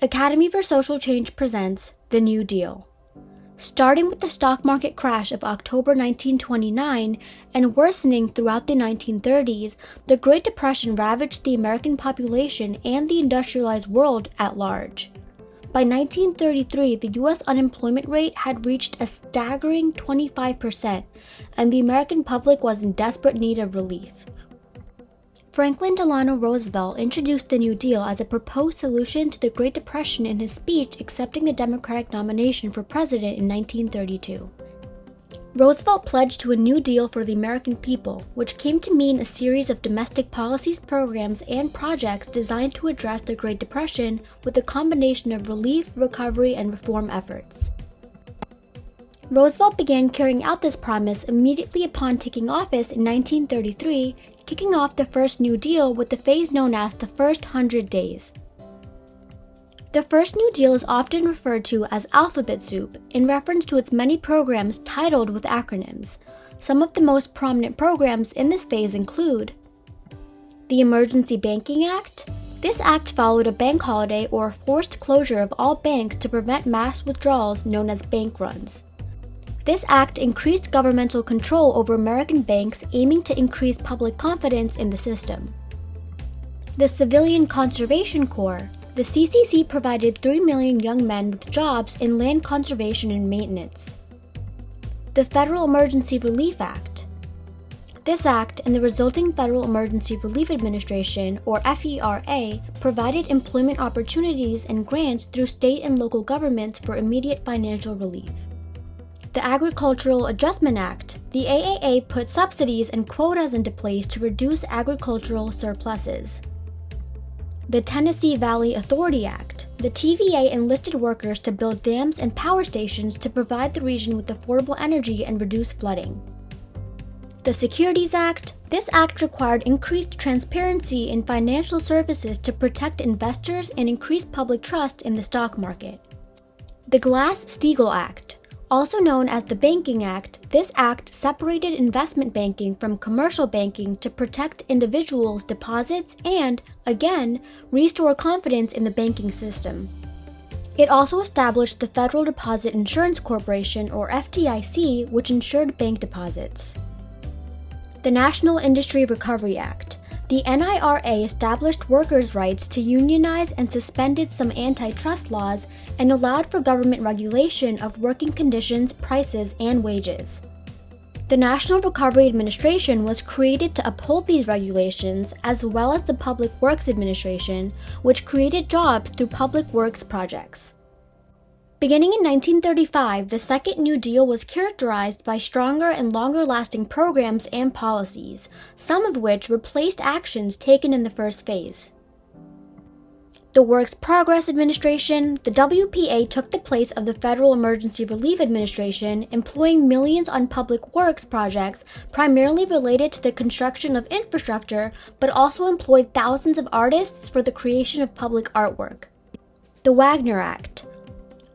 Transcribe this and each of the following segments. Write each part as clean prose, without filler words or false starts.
Academy for Social Change presents The New Deal. Starting with the stock market crash of October 1929 and worsening throughout the 1930s, the Great Depression ravaged the American population and the industrialized world at large. By 1933, the U.S. unemployment rate had reached a staggering 25%, and the American public was in desperate need of relief. Franklin Delano Roosevelt introduced the New Deal as a proposed solution to the Great Depression in his speech accepting the Democratic nomination for president in 1932. Roosevelt pledged to a New Deal for the American people, which came to mean a series of domestic policies, programs, and projects designed to address the Great Depression with a combination of relief, recovery, and reform efforts. Roosevelt began carrying out this promise immediately upon taking office in 1933, kicking off the first New Deal with the phase known as the First 100 Days. The first New Deal is often referred to as alphabet soup in reference to its many programs titled with acronyms. Some of the most prominent programs in this phase include the Emergency Banking Act. This act followed a bank holiday or forced closure of all banks to prevent mass withdrawals known as bank runs. This act increased governmental control over American banks, aiming to increase public confidence in the system. The Civilian Conservation Corps. The CCC provided 3 million young men with jobs in land conservation and maintenance. The Federal Emergency Relief Act. This act and the resulting Federal Emergency Relief Administration, or FERA, provided employment opportunities and grants through state and local governments for immediate financial relief. The Agricultural Adjustment Act. The AAA put subsidies and quotas into place to reduce agricultural surpluses. The Tennessee Valley Authority Act. The TVA enlisted workers to build dams and power stations to provide the region with affordable energy and reduce flooding. The Securities Act. This act required increased transparency in financial services to protect investors and increase public trust in the stock market. The Glass-Steagall Act. Also known as the Banking Act, this act separated investment banking from commercial banking to protect individuals' deposits and, again, restore confidence in the banking system. It also established the Federal Deposit Insurance Corporation, or FDIC, which insured bank deposits. The National Industry Recovery Act. The NIRA established workers' rights to unionize and suspended some antitrust laws and allowed for government regulation of working conditions, prices, and wages. The National Recovery Administration was created to uphold these regulations, as well as the Public Works Administration, which created jobs through public works projects. Beginning in 1935, the Second New Deal was characterized by stronger and longer-lasting programs and policies, some of which replaced actions taken in the first phase. The Works Progress Administration, the WPA, took the place of the Federal Emergency Relief Administration, employing millions on public works projects primarily related to the construction of infrastructure, but also employed thousands of artists for the creation of public artwork. The Wagner Act.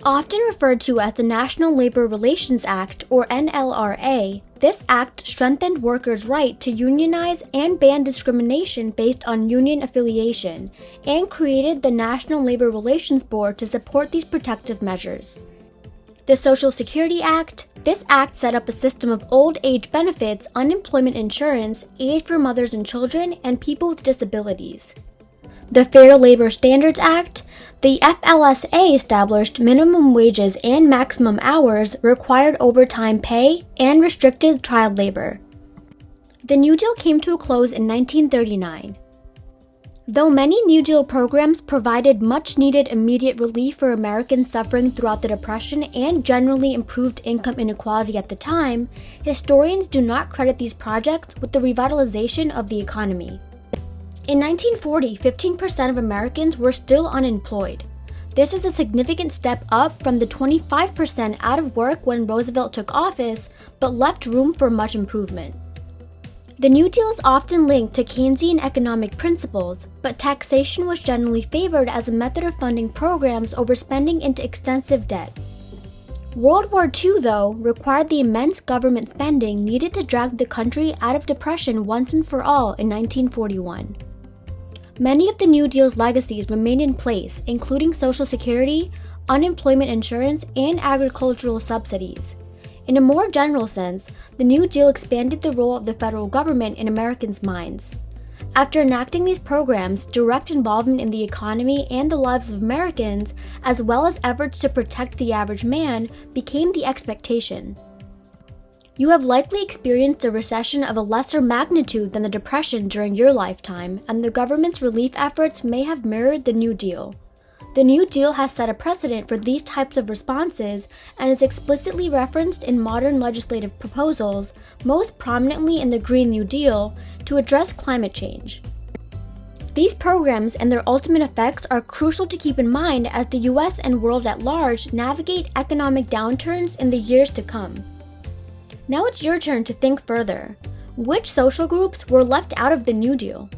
Often referred to as the National Labor Relations Act, or NLRA, this act strengthened workers' right to unionize and banned discrimination based on union affiliation, and created the National Labor Relations Board to support these protective measures. The Social Security Act. This act set up a system of old age benefits, unemployment insurance, aid for mothers and children, and people with disabilities. The Fair Labor Standards Act. The FLSA established minimum wages and maximum hours, required overtime pay, and restricted child labor. The New Deal came to a close in 1939. Though many New Deal programs provided much-needed immediate relief for Americans suffering throughout the Depression and generally improved income inequality at the time, historians do not credit these projects with the revitalization of the economy. In 1940, 15% of Americans were still unemployed. This is a significant step up from the 25% out of work when Roosevelt took office, but left room for much improvement. The New Deal is often linked to Keynesian economic principles, but taxation was generally favored as a method of funding programs over spending into extensive debt. World War II, though, required the immense government spending needed to drag the country out of depression once and for all in 1941. Many of the New Deal's legacies remained in place, including Social Security, unemployment insurance, and agricultural subsidies. In a more general sense, the New Deal expanded the role of the federal government in Americans' minds. After enacting these programs, direct involvement in the economy and the lives of Americans, as well as efforts to protect the average man, became the expectation. You have likely experienced a recession of a lesser magnitude than the Depression during your lifetime, and the government's relief efforts may have mirrored the New Deal. The New Deal has set a precedent for these types of responses and is explicitly referenced in modern legislative proposals, most prominently in the Green New Deal, to address climate change. These programs and their ultimate effects are crucial to keep in mind as the US and world at large navigate economic downturns in the years to come. Now it's your turn to think further. Which social groups were left out of the New Deal?